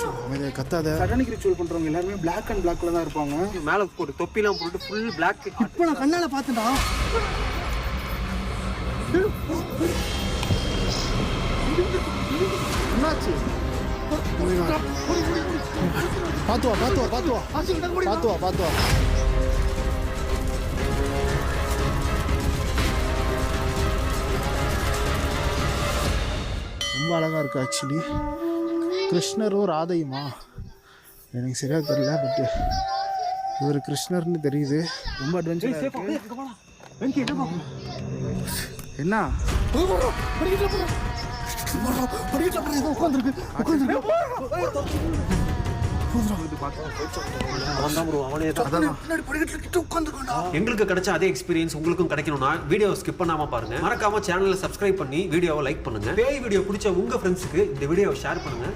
அவன் கத்தாத. சடனிக் ரிச்சுவல் பண்றவங்க எல்லாருமே பிளாக் அண்ட் பிளாக்ல தான் இருப்பாங்க. மேல ஒரு தொப்பிலாம் போட்டு ஃபுல் பிளாக். இப்போ நான் கண்ணால பார்த்தேன்டா. என்னாச்சு? பாத்துவா. ரொம்ப அழகா இருக்கு ஆக்சுவலி. கிருஷ்ணரும் ராதையுமா எனக்கு சரியா தெரியல. பட் இவர் கிருஷ்ணர்னு தெரியுது. ரொம்ப அட்வென்ச்சர். என்ன எங்களுக்கு கிடைச்ச அதே எக்ஸ்பீரியன்ஸ் உங்களுக்கும் கிடைக்கணும்னா வீடியோ ஸ்கிப் பண்ணாம பாருங்க. மறக்காம சேனலை சப்ஸ்கிரைப் பண்ணி வீடியோவை லைக் பண்ணுங்க. பேய் வீடியோ பிடிச்ச உங்க ஃப்ரெண்ட்ஸுக்கு இந்த வீடியோவை ஷேர் பண்ணுங்க.